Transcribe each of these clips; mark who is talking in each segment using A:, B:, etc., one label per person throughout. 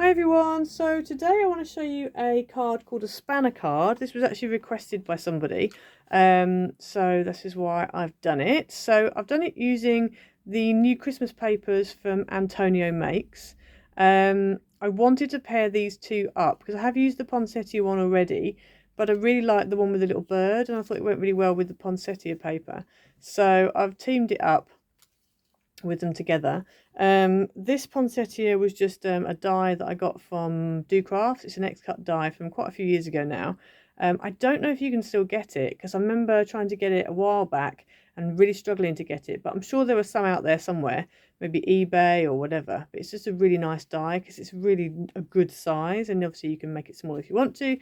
A: Hi everyone, so today I want to show you a card called a spanner card. This was actually requested by somebody, so this is why I've done it. So I've done it using the new Christmas papers from Antonio Makes. I wanted to pair these two up because I have used the Poinsettia one already, but I really like the one with the little bird and I thought it went really well with the Poinsettia paper. So I've teamed it up with them together. This Poinsettia was just a die that I got from Docrafts. It's an Xcut die from quite a few years ago now. I don't know if you can still get it because I remember trying to get it a while back and really struggling to get it, but I'm sure there was some out there somewhere, maybe eBay or whatever. But it's just a really nice die because it's really a good size, and obviously you can make it small if you want to.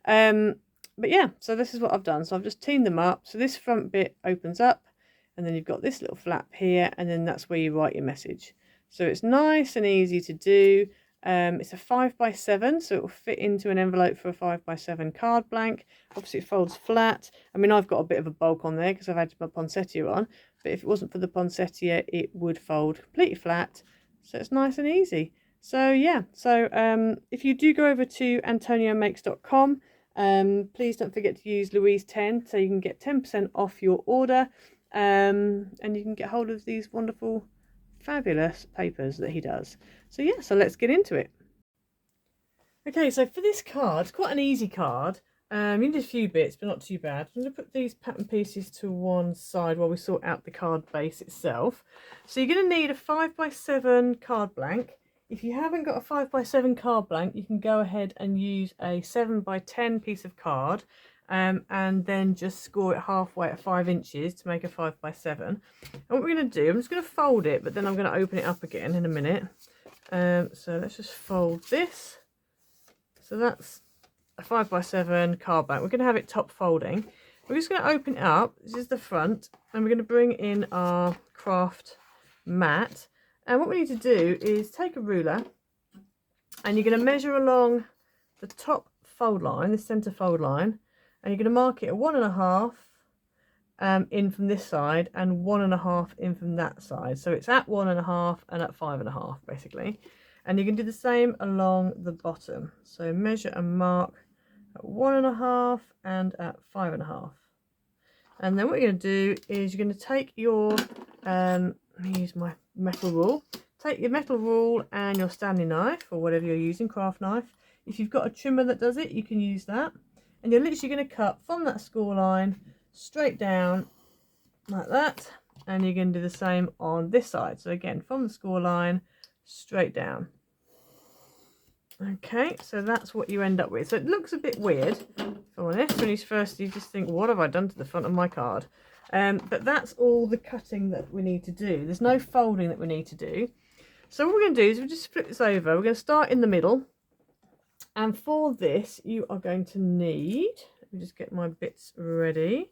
A: But yeah, so this is what I've done. So I've just teamed them up. So this front bit opens up, and then you've got this little flap here, and then that's where you write your message. So it's nice and easy to do. It's a 5x7, so it will fit into an envelope for a 5x7 card blank. Obviously it folds flat. I mean, I've got a bit of a bulk on there because I've had my Poinsettia on, but if it wasn't for the Poinsettia, it would fold completely flat. So it's nice and easy. So yeah, so if you do go over to antoniomakes.com, please don't forget to use Louise10 so you can get 10% off your order. And you can get hold of these wonderful, fabulous papers that he does. So yeah, so let's get into it. Okay, so for this card, it's quite an easy card. You need a few bits, but not too bad. I'm going to put these pattern pieces to one side while we sort out the card base itself. So you're going to need a 5x7 card blank. If you haven't got a 5x7 card blank, you can go ahead and use a 7x10 piece of card. And then just score it halfway at 5 inches to make a 5x7. And what we're going to do, I'm just going to fold it, but then I'm going to open it up again in a minute. So let's just fold this. So that's a 5x7 card back. We're going to have it top folding. We're just going to open it up. This is the front, and we're going to bring in our craft mat. And what we need to do is take a ruler, and you're going to measure along the top fold line, the centre fold line. And you're going to mark it at 1.5 in from this side and 1.5 in from that side. So it's at 1.5 and at 5.5 basically. And you can do the same along the bottom. So measure and mark at 1.5 and at 5.5. And then what you're going to do is you're going to take your, let me use my metal rule. Take your metal rule and your Stanley knife or whatever you're using, craft knife. If you've got a trimmer that does it, you can use that. And you're literally going to cut from that score line straight down like that. And you're going to do the same on this side. So again, from the score line straight down. Okay, so that's what you end up with. So it looks a bit weird, if I'm honest. When you just think, what have I done to the front of my card? But that's all the cutting that we need to do. There's no folding that we need to do. So what we're going to do is we'll just flip this over. We're going to start in the middle. And for this, you are going to need, let me just get my bits ready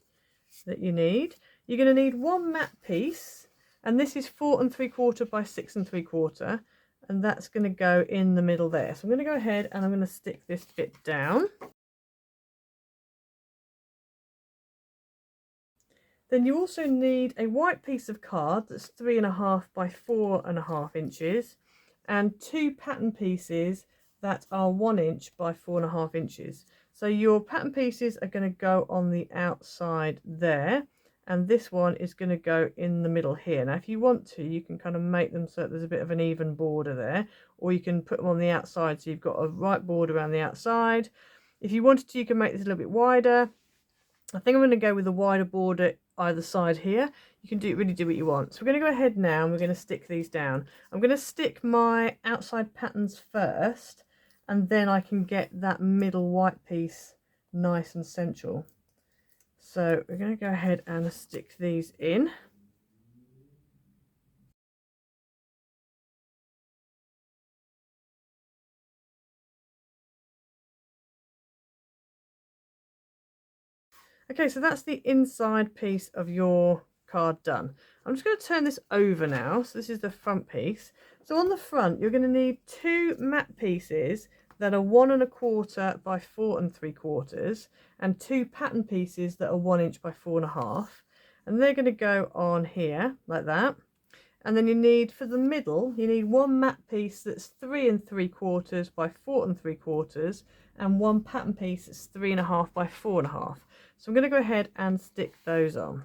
A: that you need. You're going to need one mat piece, and this is 4 3/4 by 6 3/4, and that's going to go in the middle there. So I'm going to go ahead and I'm going to stick this bit down. Then you also need a white piece of card that's 3.5 by 4.5 inches, and 2 pattern pieces that are 1 inch by 4.5 inches. So your pattern pieces are going to go on the outside there, and this one is going to go in the middle here. Now if you want to, you can kind of make them so that there's a bit of an even border there, or you can put them on the outside so you've got a right border around the outside. If you wanted to, you can make this a little bit wider. I think I'm going to go with a wider border either side here. You can really do what you want. So we're going to go ahead now and we're going to stick these down. I'm going to stick my outside patterns first, and then I can get that middle white piece nice and central. So we're going to go ahead and stick these in. Okay, so that's the inside piece of your card done. I'm just going to turn this over now. So this is the front piece. So on the front, you're going to need 2 mat pieces that are 1 1/4 by 4 3/4, and 2 pattern pieces that are 1 inch by 4.5, and they're going to go on here like that. And then you need, for the middle, you need one matte piece that's 3 3/4 by 4 3/4 and one pattern piece that's 3 1/2 by 4 1/2. So I'm going to go ahead and stick those on.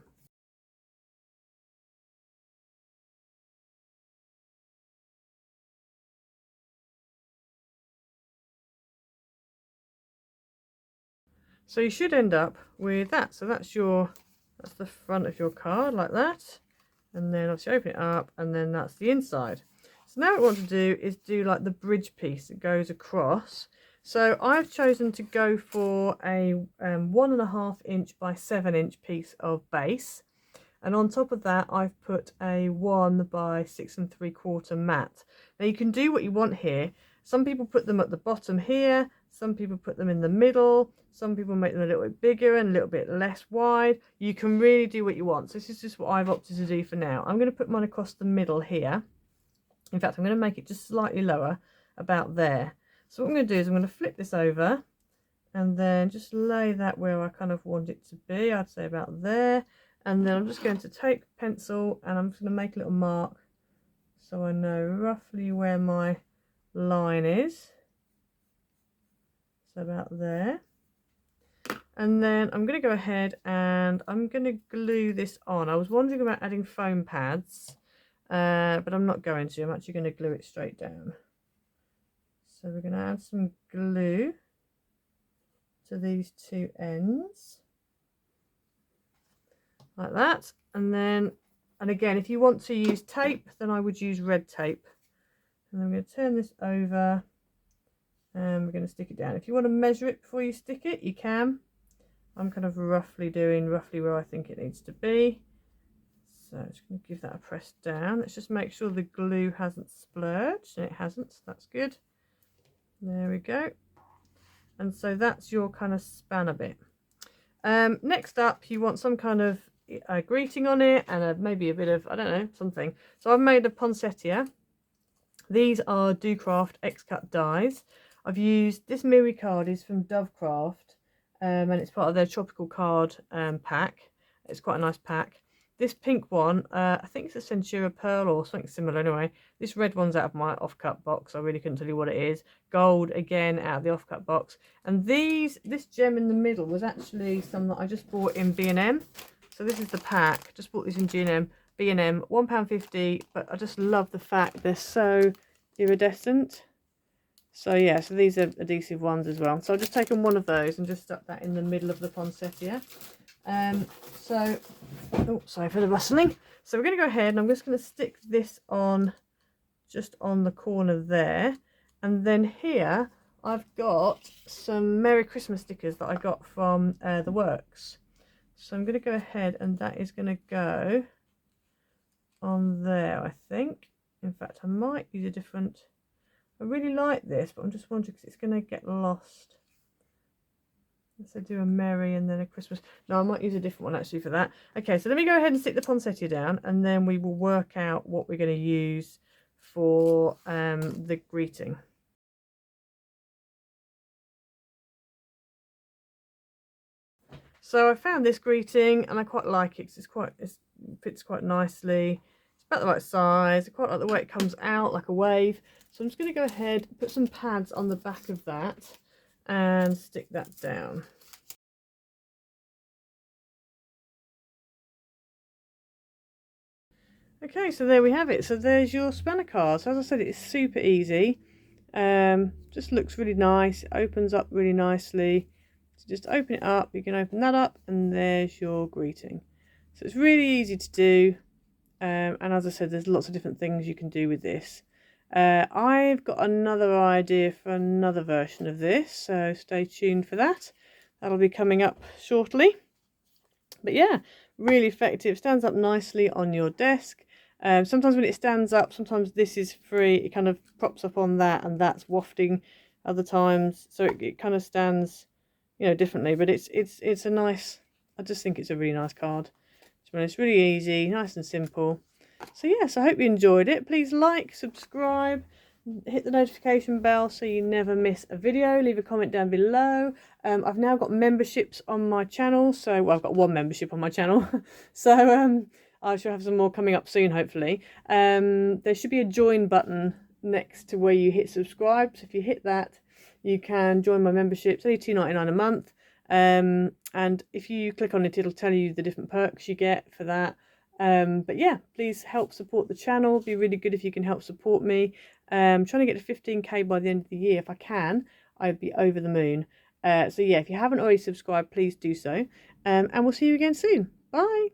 A: So you should end up with that. So that's the front of your card like that. And then obviously open it up and then that's the inside. So now what we want to do is do like the bridge piece that goes across. So I've chosen to go for a 1.5 inch by 7 inch piece of base. And on top of that, I've put a 1 by 6 3/4 mat. Now you can do what you want here. Some people put them at the bottom here. Some people put them in the middle. Some people make them a little bit bigger and a little bit less wide. You can really do what you want. So this is just what I've opted to do for now. I'm going to put mine across the middle here. In fact, I'm going to make it just slightly lower, about there. So what I'm going to do is I'm going to flip this over and then just lay that where I kind of want it to be. I'd say about there. And then I'm just going to take pencil and I'm just going to make a little mark so I know roughly where my line is. So about there. And then I'm going to go ahead and I'm going to glue this on. I was wondering about adding foam pads, but I'm not going to. I'm actually going to glue it straight down. So we're going to add some glue to these two ends. Like that. And then, and again, if you want to use tape, then I would use red tape. And I'm going to turn this over and we're going to stick it down. If you want to measure it before you stick it, you can. I'm kind of doing roughly where I think it needs to be. So I'm just going to give that a press down. Let's just make sure the glue hasn't splurged, and it hasn't, so that's good. There we go. And so that's your kind of spanner bit. Next up, you want some kind of greeting on it and maybe a bit of, I don't know, something. So I've made a poinsettia. These are Docrafts Xcut dies. I've used this Miri card is from Docrafts, and it's part of their tropical card pack. It's quite a nice pack. This pink one, I think it's a Centura Pearl or something similar anyway. This red one's out of my off-cut box. I really couldn't tell you what it is. Gold, again, out of the off-cut box. And this gem in the middle was actually some that I just bought in B&M. So this is the pack. Just bought these in B&M, £1.50. But I just love the fact they're so iridescent. So yeah, so these are adhesive ones as well. So I've just taken one of those and just stuck that in the middle of the poinsettia. Oh, sorry for the rustling. So we're going to go ahead and I'm just going to stick this on just on the corner there. And then here I've got some Merry Christmas stickers that I got from the works. So I'm going to go ahead and that is going to go on there, I think. In fact, I might use a different... I really like this, but I'm just wondering because it's going to get lost. Let's say do a Merry and then a Christmas. No, I might use a different one actually for that. Okay, so let me go ahead and stick the poinsettia down and then we will work out what we're going to use for the greeting. So I found this greeting and I quite like it because it fits quite nicely. It's about the right size. I quite like the way it comes out like a wave. So I'm just going to go ahead and put some pads on the back of that and stick that down. Okay, so there we have it. So there's your spanner card. So as I said, it's super easy. Just looks really nice. It opens up really nicely. So just open it up. You can open that up and there's your greeting. So it's really easy to do. And as I said, there's lots of different things you can do with this. I've got another idea for another version of this, so stay tuned for that. That'll be coming up shortly. But yeah, really effective. Stands up nicely on your desk. Sometimes when it stands up, sometimes this is free. It kind of props up on that and that's wafting other times. So it kind of stands, you know, differently. But it's a nice, I just think it's a really nice card. It's really easy, nice and simple. So yes, I hope you enjoyed it. Please like, subscribe, hit the notification bell so you never miss a video. Leave a comment down below. I've now got memberships on my channel. So, well, I've got one membership on my channel. So I shall have some more coming up soon, hopefully. There should be a join button next to where you hit subscribe. So if you hit that, you can join my membership. It's only $2.99 a month. And if you click on it, it'll tell you the different perks you get for that. But yeah, please help support the channel. It'd be really good if you can help support me. I'm trying to get to 15k by the end of the year. If I can, I'd be over the moon. So yeah, if you haven't already subscribed, please do so. And we'll see you again soon. Bye.